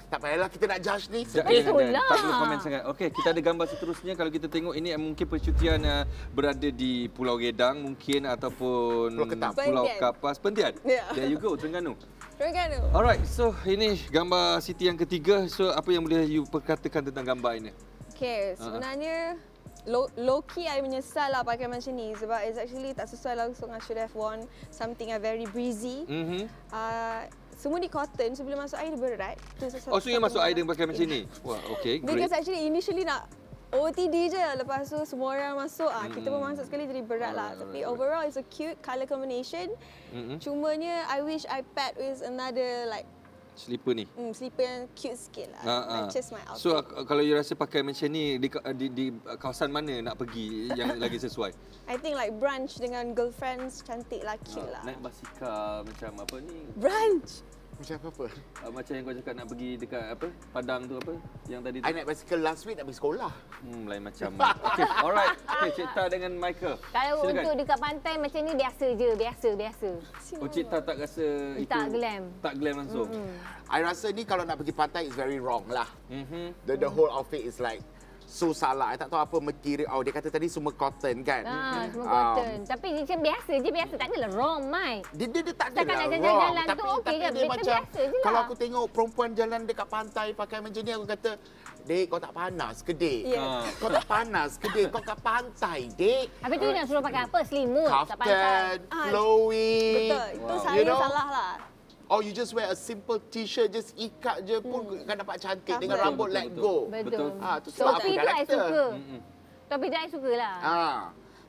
Tak payahlah kita nak judge ni. Jangan, Itulah. tak perlu komen sangat. Okey, kita ada gambar seterusnya. Kalau kita tengok ini mungkin percutian berada di Pulau Gedang mungkin ataupun Pulau Ketam. Pulau Pentian. Kapas. Pentian? Ya. There you go, Terengganu. Terengganu. Alright, so ini gambar Siti yang ketiga. So apa yang boleh you perkatakan tentang gambar ini? Okay, sebenarnya low-key I menyesal lah pakai macam ni sebab it's actually tak sesuai langsung. I should have worn something very breezy. Semua ni cotton, so bila masuk air dia berat. Oh, so you masuk air dengan pakai macam ni? Wah, okay, great. Because actually initially nak OOTD je, lepas tu semua orang masuk, kita pun masuk sekali jadi berat lah. Tapi overall it's a cute colour combination. Cumanya I wish I paired with another like Slipper ni. slipper yang cute sikit lah. Matches my outfit. So kalau you rasa pakai macam ni di kawasan mana nak pergi yang lagi sesuai? I think like brunch dengan girlfriends cantik lah, cute lah. Naik basikal macam apa ni? Brunch? Macam apa? Macam yang kau cakap nak pergi dekat apa? Padang tu apa? Yang tadi tu. I naik basikal last week nak pergi sekolah. Lain macam. Okay, alright. Okay, Cik Ta dengan Michael. Kalau Silakan. untuk dekat pantai macam ni biasa je, biasa. Oh, Cik Ta tak rasa itu Tak glam. Tak glam langsung. I rasa ni kalau nak pergi pantai is very wrong lah. Mhm. The whole outfit is like so salah. I tak tahu apa material. Oh, dia kata tadi semua cotton kan. Semua cotton. Tapi macam biasa je, biasa. Tak adalah wrong, Mai. Dia tak Setakat adalah nak wrong. jalan-jalan tu Tapi okey je, dia macam biasa je lah. kalau aku tengok perempuan jalan dekat pantai pakai macam ni, aku kata, Dek, kau tak panas ke, Dek? Yes. Kau tak panas ke, Dek? Kau kat pantai, Dek. Habis tu nak suruh pakai apa? Selimut kat pantai. Kaftan, flowing. Betul, itu Wow. saya You know? salah lah. Or you just wear a simple t-shirt, just ikat je pun kan dapat cantik dengan Betul, rambut let go. Betul. Tu sebab Topi apa tu I karakter. suka. Topi tu I suka lah.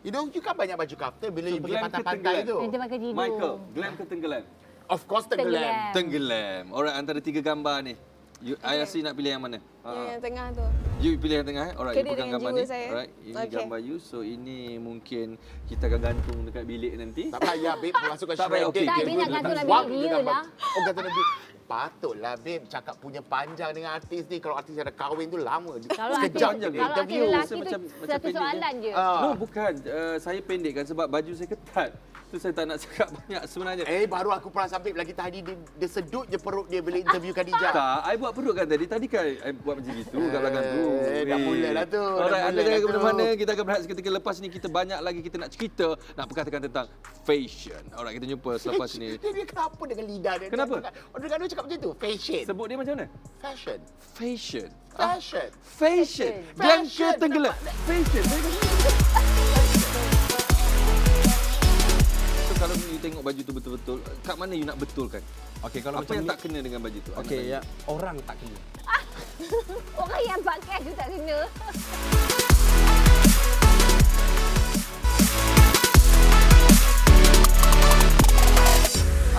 You know, you kan banyak baju kaftan bila So, you pergi glam ke pantai-pantai tu. tenggelam? Yang dia pakai tidur. Michael, glam ke tenggelam? Of course tenggelam. Tenggelam. Tenggelam. Alright, antara 3 gambar ni. I rasa nak pilih yang mana? Yang tengah tu. You pilih yang tengah. Alright, you Kena pegang dengan gambar jiwa ni. saya. Alright, ini Okay. gambar you. So ini mungkin kita akan gantung dekat bilik nanti. Tak payah, babe. Masukkan Tak payah, shredded. okey. Tak, Dia dia pun nak gantung dalam wang bilik dia dia gambar. lah. Oh, gantung dalam bilik. Patutlah, babe. Cakap punya panjang dengan artis ni. Kalau artis ada kahwin tu lama. Kalau artis, Sekejap je dia kalau artis interview. lelaki So, tu macam satu pendek soalan je. No, bukan. Saya pendek kan sebab baju saya ketat. Tu saya tak nak cakap banyak sebenarnya. Baru aku perasan, babe. Lagi tadi dia sedut je perut dia bila interview Khadijah. Tak, I buat perut kan tadi. Tadi kan I buat macam gitu kat belakang tu. Dah mula lah tu. Alright, anda Dah mula jangan lah ke tu. mana-mana. Kita akan berehat seketika lepas ni. Kita banyak lagi kita nak cerita, nak perkatakan tentang fashion. Alright, kita jumpa selepas ni. Dia kenapa dengan lidah dia? Kenapa? Orang Terengganu cakap macam tu. Fashion. Sebut dia macam mana? Fashion. Fashion. Fashion. Fashion. Glam ke Fashion. tenggelam? Fashion. So kalau you tengok baju tu betul-betul, kat mana you nak betulkan? Okey, kalau Apa macam yang ni, tak kena dengan baju tu? okey, ya, orang tak kena. Orang yang pakai tu tak kena.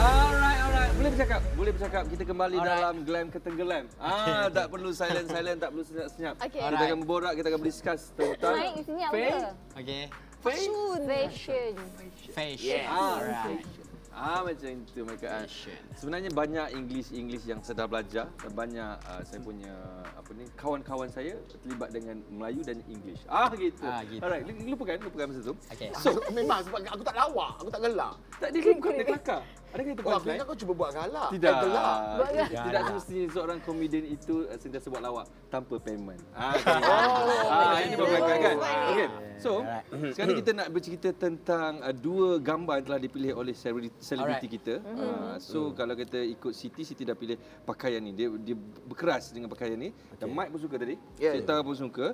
Alright. Boleh bercakap. Kita kembali dalam Glam Ketenggelam. Tak perlu silent, tak perlu senyap-senyap. Okay. Kita akan berborak, kita akan berdiskus tentang Mike, di sini apa? Okey. Fashion. Fashion. Alright. Macam itu mereka. Sebenarnya banyak English yang saya dah belajar dan banyak saya punya kawan-kawan saya terlibat dengan Melayu dan English. Gitu. Alright, lupakan masa tu. Okey. So, memang sebab aku tak lawak, aku tak gelak. Tak dia bukan dia kelakar. Adakah itu Oh, punchline? akhirnya kau cuba buat galak. Tidak. Gelak. Tidak semestinya seorang komedian itu sentiasa buat lawak tanpa payment. Ini berkelakar kan? Okey. So, sekarang kita nak bercerita tentang dua gambar yang telah dipilih oleh selebriti kita. So, kalau kita ikut Siti dah pilih pakaian ni. Dia berkeras dengan pakaian ni. Dan Mike pun suka tadi. Cita pun suka.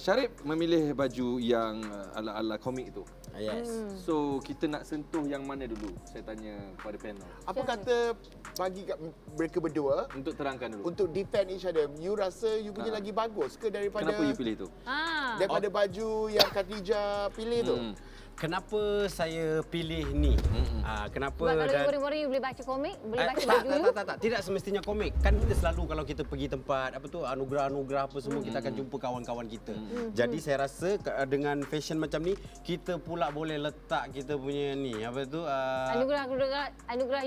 Syarif memilih baju yang ala-ala komik tu. Yes. So, kita nak sentuh yang mana dulu? Saya tanya kepada panel. Apa kata bagi kat mereka berdua Untuk terangkan dulu. untuk defend each other, you rasa you punya lagi bagus ke daripada Kenapa you pilih tu? daripada baju yang Khadijah pilih tu? Kenapa saya pilih ni? Kenapa Sebab kalau you murid-murid you boleh baca komik, boleh baca baju you. tak. Tidak semestinya komik. Kan kita selalu kalau kita pergi tempat anugerah-anugerah apa semua kita akan jumpa kawan-kawan kita. Jadi saya rasa dengan fashion macam ni kita pula boleh letak kita punya ni Anugerah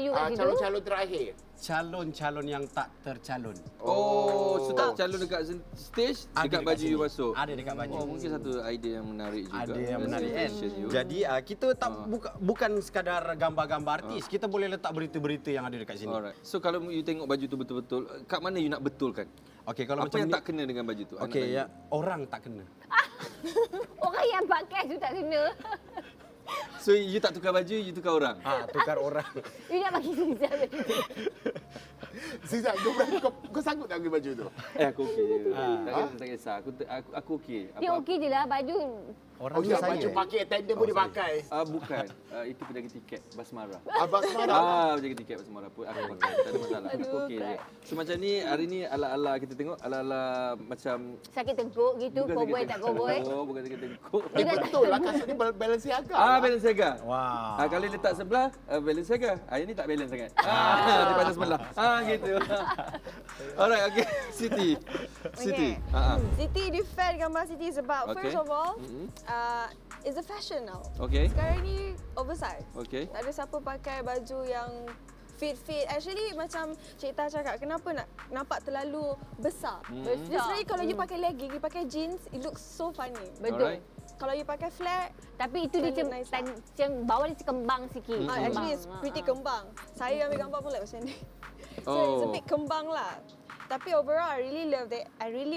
you kat situ. Calon-calon terakhir. calon-calon yang tak tercalon. So tak calon dekat stage, dekat baju you masuk. Ada dekat baju. Mungkin satu idea yang menarik juga. Ada yang menarik kan. Fashion you. Jadi kita tak bukan sekadar gambar-gambar artis, kita boleh letak berita-berita yang ada dekat sini. Alright. So kalau you tengok baju tu betul-betul, kat mana you nak betulkan? Okey, kalau Apa macam yang ni, tak kena dengan baju tu? okey, ya, orang tak kena. Orang yang pakai tu tak kena. So you tak tukar baju, you tukar orang. Tukar orang. You nak bagi Zizan baju tu. Zizan, kau sanggup tak ambil baju tu? Aku okey je. Tak kisah. Aku okey. Dia okey je lah baju. Orang Okey, ni saya. baju pakai attendant pun dia pakai. Bukan. Itu penjaga tiket Basmara. Abang semarang. Penjaga tiket Basmara pun aku pakai. Tak ada masalah. Aku okey je. So macam ni, hari ni ala-ala kita tengok, ala-ala macam Sakit tengkuk gitu, cowboy tak cowboy. Bukan sakit tengkuk. Betul lah, kasut ni Balenciaga. Balenciaga. Wah. Kalau letak sebelah, Balenciaga. Yang ni tak balance sangat. Dia pada sebelah. Gitu. Alright, okay. Siti. Okay. Siti defend gambar Siti sebab Okay. first of all, it's a fashion now. Okay. Sekarang ni oversize. Okay. Tak ada siapa pakai baju yang fit. Actually macam Cik Ta cakap, kenapa nak nampak terlalu besar? Sebenarnya kalau you pakai legging, you pakai jeans, it looks so funny. Betul. Alright. Kalau you pakai flat, Tapi itu dia Nice lah. macam bawah dia kembang sikit. actually it's pretty kembang. Saya ambil gambar pun like macam ni. So it's a bit kembang lah. Tapi overall I really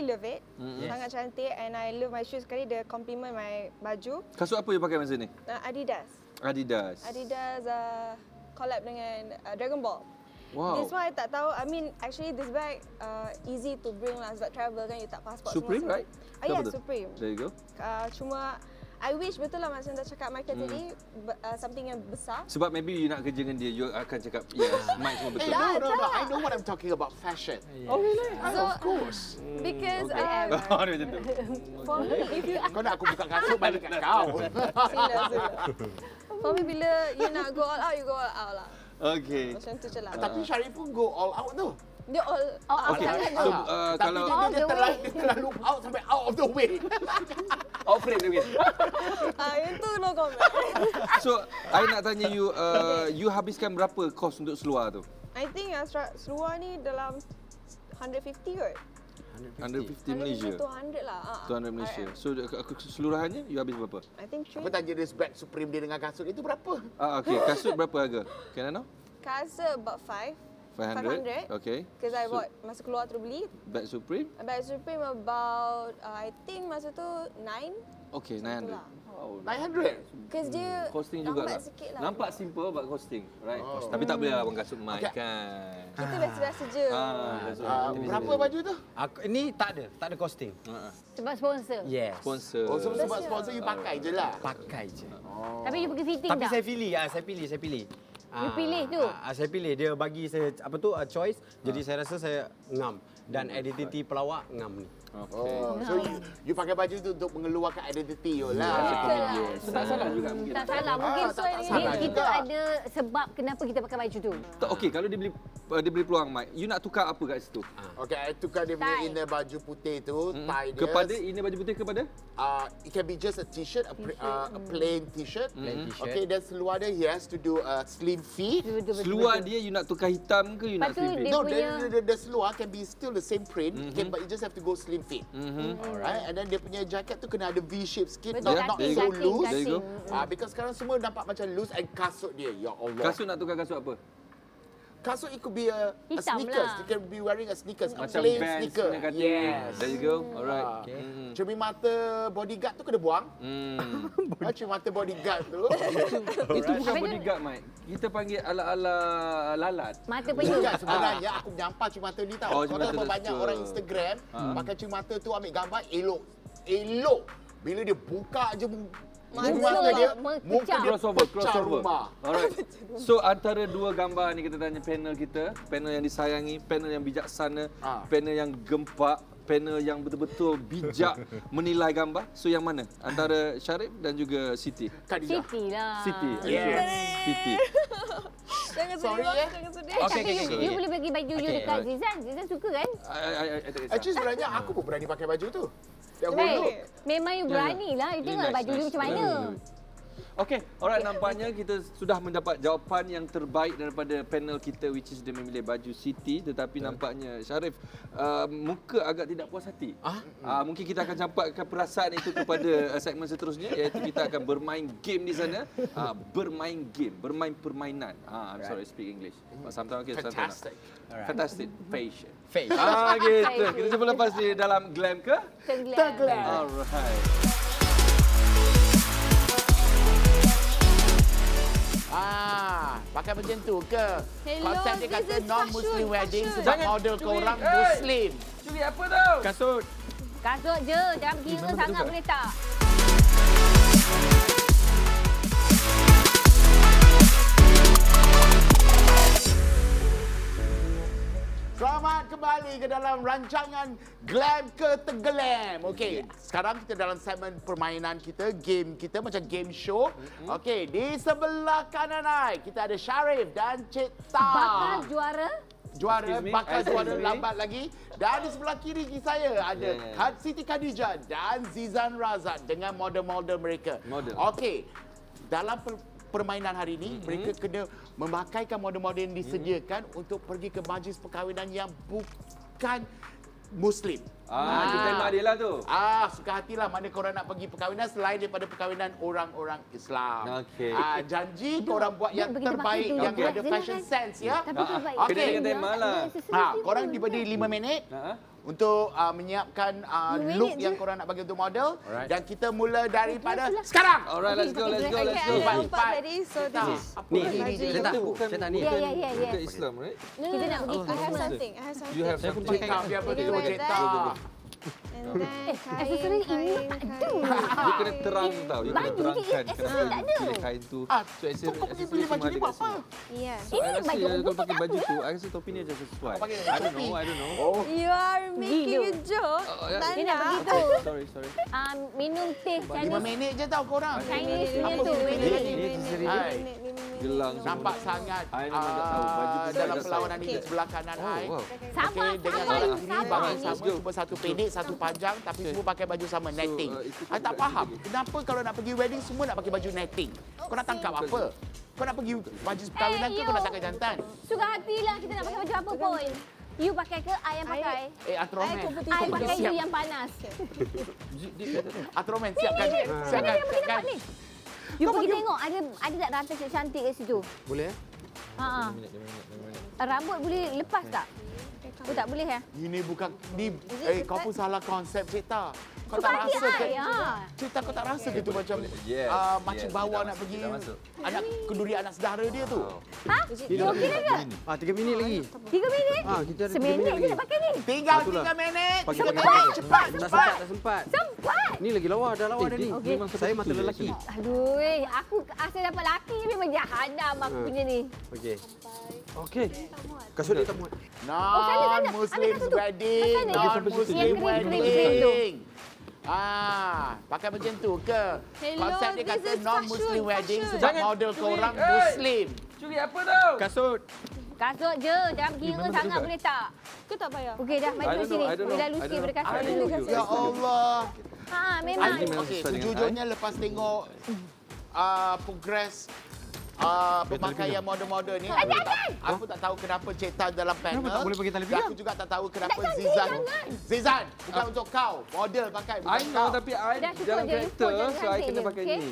love it. Sangat cantik and I love my shoes. Sekali dia compliment my baju. Kasut apa you pakai masa ni? Adidas. Adidas. Collab dengan Dragon Ball. Wow. This one I tak tahu. I mean actually this bag easy to bring lah sebab travel kan you tak passport Supreme, semua. right? Yeah, Betul? Supreme. There you go. Cuma I wish betul lah macam dah cakap Michael tadi something yang besar. Sebab maybe you nak kerja dengan dia, you akan cakap yes, Mike semua betul. No. I know what I'm talking about, fashion. Oh really? So, Of course. because Dia macam tu. for me, if you Kau nak aku buka kasut balik kat kau. sila. For me bila you nak go all out, you go all out lah. Okay. Macam tu je lah. Tapi Syarif pun go all out tu. Dia all out Okay. sangat. So Tapi kalau dia terlalu out sampai out of the way. out frame dia. Yang tu no comment. So I nak tanya you, you habiskan berapa kos untuk seluar tu? I think seluar ni dalam 150 kot. 150 Malaysia. 200 lah. 200 Malaysia. So keseluruhannya you habis berapa? I think 3. Apa tanya dia bag Supreme dia dengan kasut itu berapa? Okay. Kasut berapa harga? Can I know? Kasut about 500. 500. Okay. Because I bought masa keluar terus beli. Bag Supreme? Bag Supreme about I think masa tu 9. Okay, 900. lah. Wow. 900. Because dia Costing juga lambat lah. sikit lah. Nampak simple but costing, right? Tapi tak boleh lah abang kasut Mike kan. Kita biasa-biasa je. Berapa baju tu? Ini tak ada costing. Sebab sponsor. Yes. Sponsor. Oh, sebab sponsor you pakai je lah. Pakai je. Tapi you pergi fitting Tapi tak? saya pilih. You pilih tu. Saya pilih. Dia bagi saya choice. Jadi saya rasa saya ngam. Dan identiti pelawak ngam ni. Oh, so you pakai baju tu untuk mengeluarkan identiti you lah. Betul lah. Tak salah juga mungkin. Tak salah. Mungkin tak salah kita juga. ada sebab kenapa kita pakai baju tu. Okey, kalau dia beri peluang Mike, you nak tukar apa kat situ? Okay, I tukar dia punya Tie. inner baju putih tu, tie dia. Kepada ini baju putih kepada? It can be just a t-shirt, a plain t-shirt. Plain t-shirt. Okay, dan seluar dia, he has to do a slim fit. Seluar dia you nak tukar hitam ke you nak Lepas tu slim fit? dia No, punya- the seluar can be still the same print, but you just have to go slim fit. Alright, and then dia punya jacket tu kena ada V-shape sikit, Betul, not there you so go. loose. There you go. Because sekarang semua nampak macam loose, and kasut dia, ya Allah. Kasut nak tukar kasut apa? Kasut it could be a Hitam sneakers. lah. You can be wearing a sneakers, a Macam plain Vans sneaker. punya katil. Yes. There you go. Alright. Cermin mata bodyguard tu kena buang. Cermin mata bodyguard tu. Itu bukan bodyguard Mike. Kita panggil ala-ala lalat. Mata penyuk. Bukan sebenarnya aku menyampah cermin mata ni tau. Oh, Kau cermin tahu mata berapa tu banyak betul. orang Instagram pakai cermin mata tu ambil gambar elok. Elok. Bila dia buka je cermin mata dia, muka dia pecah rumah. Alright. So antara dua gambar ni kita tanya panel kita, panel yang disayangi, panel yang bijaksana, panel yang gempak, panel yang betul-betul bijak menilai gambar. So yang mana? Antara Syarif dan juga Siti. Khadijah. Siti lah. Siti. Yes. Siti. Jangan Sorry, sedih, eh. jangan sedih. Tapi you boleh bagi baju you Okay, dekat Zizan. Zizan suka kan? I tak kisah. Actually sebenarnya aku pun berani pakai baju tu. Yang Baik. dulu. Memang you berani lah. You tengok Nice, baju you nice. macam mana. Okey, alright, nampaknya kita sudah mendapat jawapan yang terbaik daripada panel kita, which is dia memilih baju Siti, tetapi nampaknya Syarif muka agak tidak puas hati. Mungkin kita akan campakkan perasaan itu kepada segmen seterusnya, iaitu kita akan bermain game di sana. Bermain game, bermain permainan. I'm sorry, I speak English. But sometimes okay, sometimes Fantastic. not. Fantastic. Fashion. Face. Gitu. Kita jumpa lepas di dalam Glam ke? Tenggelam. Alright. Pakai macam tu ke? Hello, Konsep dia this kata is non-Muslim fashion, wedding fashion. sebab Jangan model curi. korang Hey! Muslim. Curi apa tau? Kasut. Kasut je. Jangan kira sangat boleh tak? Selamat kembali ke dalam rancangan Glam ke Tenggelam. Okey, sekarang kita dalam segmen permainan kita, game kita macam game show. Okey, di sebelah kanan saya kita ada Syarif dan Cik Ta. Bakal juara. Juara, Excuse me, bakal excuse juara me. lambat lagi. Dan di sebelah kiri saya ada Siti Khadijah dan Zizan Razak dengan model-model mereka. Model. Okey, dalam permainan hari ini, mereka kena memakaikan model-model yang disediakan untuk pergi ke majlis perkahwinan yang bukan Muslim. Itu tema dia lah tu. Suka hatilah mana korang nak pergi perkahwinan selain daripada perkahwinan orang-orang Islam. Okey. Janji korang buat yang Begitu terbaik, pakai tu. yang Okey. ada fashion sense ya. Tapi terbaik. Okey. Kena dengan tema lah. Korang diberi 5 minit untuk menyiapkan look yang korang nak bagi untuk model. Dan kita mula daripada sekarang. Alright, let's go, let's go, let's Okay, go. I have Cepat. empat tadi. So this is Ni, baju saya tak. Saya tak ni. Ya, ya, ya, ya. Bukan Islam, right? Kita nak pergi I have Christmas. something. I have something. You have Saya pun something. Cik biar betul, Bagi Cik that. Ta. And then Aksesori ini tak ada. You kena terang tau. You kena Baju terangkan ni kenapa tak ada. pilih kain tu. Ah, So, accessory- kau pergi accessory pilih baju semua ni ada buat kat apa? sini. Yeah. So, I Ini rasa baju kalau pakai baju tu, I rasa topi ni just sesuai. pakai I don't know, I don't know. You are making a joke. Dia nak pergi tu. Sorry. Minum teh 5 Chinese. minit je tau korang. Chinese punya Apa tu. benda Minum ni? teh. Hai. Gelang semua. Nampak sangat I memang tak tahu. Baju tu dalam tak perlawanan tahu. ini di sebelah kanan Oh, I. wow. Sama, Okey, dengan sama, ini sama. baju Let's sama, go. cuma satu pendek, satu panjang tapi semua pakai baju sama, netting. itu I tak juga faham, lagi. kenapa kalau nak pergi wedding semua nak pakai baju netting? Kau nak tangkap apa? Kau nak pergi majlis perkahwinan ke kau nak tangkap jantan? Suka hatilah kita nak pakai baju apa pun. You pakai ke? I yang pakai. Atroman. I pakai you yang panas. Atroman, siapkan. Siapkan. Mana pergi tempat ni? You pergi tengok ada tak rantai cantik kat situ? Boleh ya? Ha. Rambut boleh lepas tak? Oh tak boleh ya? Ini bukan, kau pun salah konsep, Cik Ta. Kau tak hati rasa ke? I, Cerita kau tak rasa ke tu macam Yes, makcik yes, bawa dah nak masuk, pergi dah masuk. anak kenduri anak saudara dia tu. Ha? Okey dah ke? 3 minit lagi. 3 minit? Kita ada 3 Seminit minit je lagi. nak pakai ni. Tinggal Itulah. 3 minit. Pagi 3 tengah minit. hari. Cepat, Tak cepat. sempat, tak sempat. Sempat. Ni lagi lawa dah ni. Okey. Saya mata lelaki. Aduh, aku asal dapat laki memang jahanam aku punya ni. Okey. Okey. Kasut dia tak muat. sana. Non-Muslim Ambil kat situ. wedding. Kat sana. Non-Muslim Yang kering tu. wedding. Pakai macam tu ke? Hello, Konsep dia this kata is non-Muslim fashion, wedding fashion. sebab Jangan model curi. korang Hey! Muslim. Curi apa tau? Kasut. Kasut je, jangan kira memang sangat betul boleh tak? Ke tak payah? Okey dah, mari I dulu don't sini. know, I don't Boleh know. lalu I sikit don't daripada know. kasut I dulu. don't know. Ya Allah. Memang. Ini memang Okey, sesuai dengan sejujurnya lepas tengok progres pemakaian model-model ni, aku tak tahu kenapa Cik Tan dalam panel. Kenapa tak boleh pakai tali Dan pinggang? aku juga tak tahu kenapa Tak, Zizan. jangan. Zizan, bukan untuk kau. Model pakai, bukan I know kau. tapi I Dah cukup dalam je, you karakter, put je, so I cantik kena je, pakai okey? ni.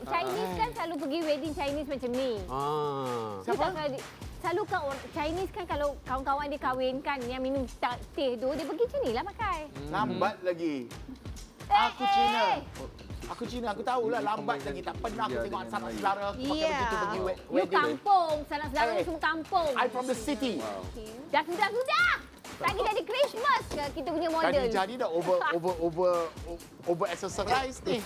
Chinese kan selalu pergi wedding Chinese macam ni. Ah. Dia tak selalu kan orang Chinese kan kalau kawan-kawan dia kahwin kan yang minum teh tu dia pergi macam ni lah pakai. Lambat lagi. Aku Cina. Aku Cina, aku tahulah lambat lagi. Tak pernah aku tengok sanak saudara aku pakai Yeah. begitu pergi You wedding. kampung, sanak saudara Eh, ni semua kampung. I'm from the city. Dah sudah. Lagi jadi Christmas ke kita punya model. Khadijah ni dah over accessorize ni.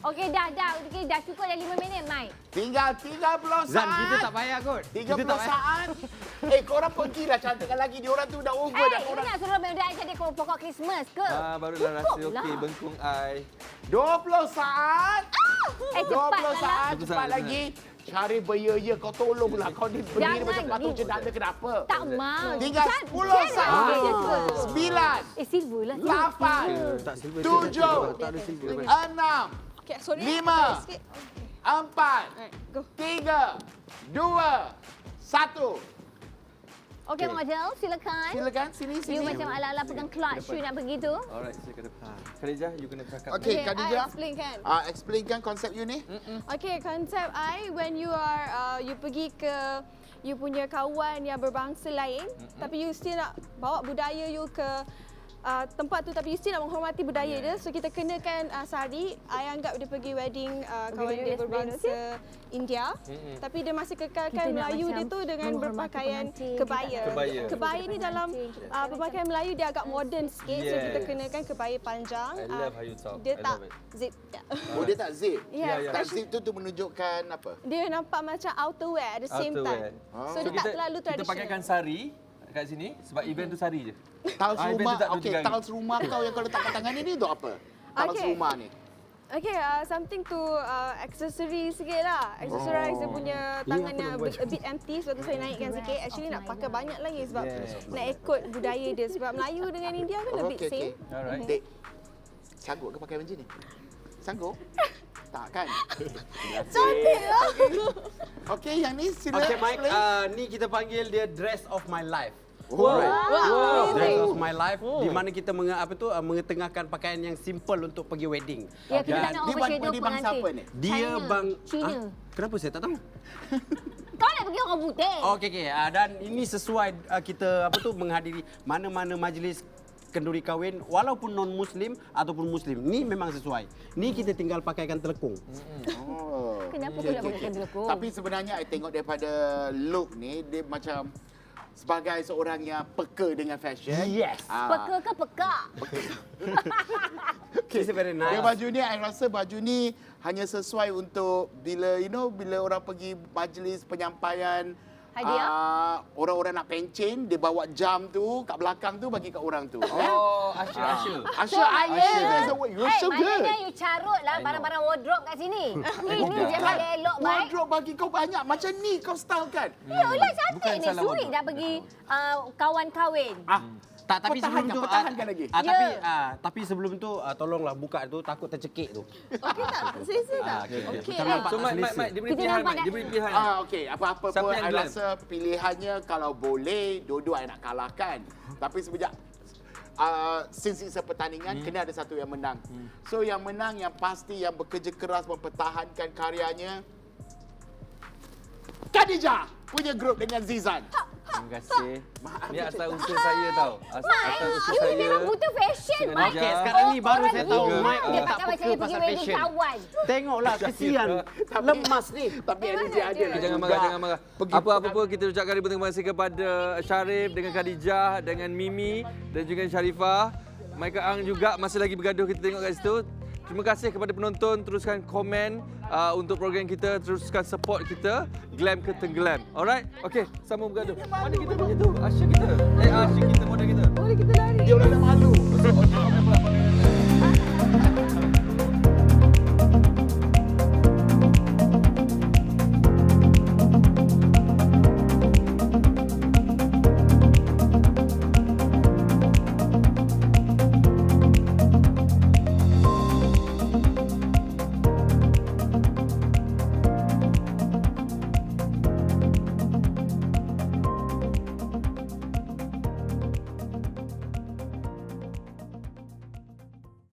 Okey dah. Okey dah cukup dah 5 minit, Mai. Tinggal 30 saat. Zan, kita tak payah kot. 30 Kita tak payah. saat. Korang pergilah cantikkan lagi. Diorang tu dah over dah. Ini Korang nak suruh benda jadi pokok Christmas ke? Barulah rasa Cukup lah. okey bengkung I. 20 saat. 20 20 saat. Betul, Cepat betul. lagi. Cari beraya kau tolonglah. Kau ni berdiri Jangan, macam patung ni- cendana kenapa? Tak mau. Tinggal 10 saat. 9, Silver lah. 8, Tak silver. 7, Tak ada silver. 6, Okay, sorry. 5, Sikit. 4, Alright, go. 3, 2, 1. Okey, model, silakan. Silakan sini You sini. macam ala-ala pegang clutch you nak pergi tu. Alright, saya ke depan. Khadijah, you kena cakap. Okey, I Khadijah. explain kan? Explainkan konsep you ni. Okay, konsep I when you are you pergi ke you punya kawan yang berbangsa lain, tapi you still nak bawa budaya you ke tempat tu, tapi you still nak menghormati budaya dia. So kita kenakan sari. I anggap dia pergi wedding kawan you dia explain, berbangsa India, tapi dia masih kekalkan Kita nak Melayu dia macam tu dengan menghormati berpakaian pengantin, kebaya. Kebaya. Kebaya ni dalam pemakaian Melayu dia agak moden sikit, so kita Yes. kenakan kebaya panjang. I love how you talk. Dia I tak love it. zip. Oh, dia tak zip. Yeah, ya. Tak zip tu menunjukkan apa? dia nampak macam outerwear at the same Outerwear. time. So dia tak terlalu Kita tradisional. pakaikan sari kat sini sebab event tu sari je. Tiles Ah, event rumah, tu tak ada okey, 3 hari. tiles rumah kau yang kau letak kat tangan ni untuk apa? Tiles Okey. rumah ni. Okay, something to accessory sikit lah. Accessorize dia punya tangan yang a bit empty, sebab tu saya naikkan sikit. Actually nak pakai banyak lagi sebab nak ikut budaya dia. Sebab Melayu dengan India kan a bit Okey, same. okey. Alright. Dek, sanggup ke pakai macam ni? Sanggup? Tak kan? Cantik lah. Okey, yang ni sila Okay, Mike, explain. ni kita panggil dia dress of my life. Wow. Dress of my life, di mana kita mengetengahkan pakaian yang simple untuk pergi wedding. Ya, kita tak Dan nak Dia overshadow bangsa pengantin. apa ni? dia China. bang China. Kenapa saya tak tahu? Kau nak pergi orang putih. Okey. Dan ini sesuai kita menghadiri mana-mana majlis kenduri kahwin walaupun non-muslim ataupun muslim. Ni memang sesuai. Ni kita tinggal pakaikan telekung. Oh. Kenapa kau nak pakaikan telekung? Tapi sebenarnya I tengok daripada look ni, dia macam sebagai seorang yang peka dengan fashion. Yes. Peka ke peka? Okay, it's very nice. Dia baju ni, I rasa baju ni hanya sesuai untuk bila orang pergi majlis penyampaian Hadiah? orang-orang nak pencen, dia bawa jam tu kat belakang tu bagi kat orang tu. Oh, Asha. Asha, there's a way. You're so good. Maknanya you carut lah barang-barang wardrobe kat sini. Ini je Kan, pakai elok, Mike. wardrobe bagi kau banyak. Macam ni kau style kan? Yolah cantik Bukan ni. salah Suri wardrobe. dah pergi kawan kahwin. Tak, tapi sebelum tu tapi sebelum tu tolonglah buka tu, takut tercekik tu. Okey tak? Selesa tak? okey. Okey. Kita nampak So, Mike, dia beri Kita pilihan, nampak Mike. Dia beri pilihan. Okey, apa-apa Siapa pun yang I glam? rasa pilihannya kalau boleh dua-dua I nak kalahkan. Tapi sejak since it's a pertandingan kena ada satu yang menang. So yang menang yang pasti yang bekerja keras mempertahankan karyanya Khadijah punya grup dengan Zizan. Terima kasih. Ni asal usaha saya tau. Asal usaha You saya. memang butuh fashion, Sengaja. Mak. Okey, sekarang ni baru saya tahu Orang Mike dia dia tak pakai macam peka ni pergi pasal wedding fashion. kawan. Tengoklah kesian. Lemas ni. Tapi energy ada lah Jangan juga. marah, jangan marah. Apa-apa pun kita ucapkan terima kasih kepada Syarif dengan Khadijah, dengan Mimi dan juga Sharifah. Michael Ang juga masih lagi bergaduh, kita tengok kat situ. Terima kasih kepada penonton, teruskan komen untuk program kita, teruskan support kita, Glam ke Tenggelam. Alright? Okey, sama bergaduh. Mana kita punya tu? Asyik kita. Asyik kita, model kita. Dia orang dah malu. Okey,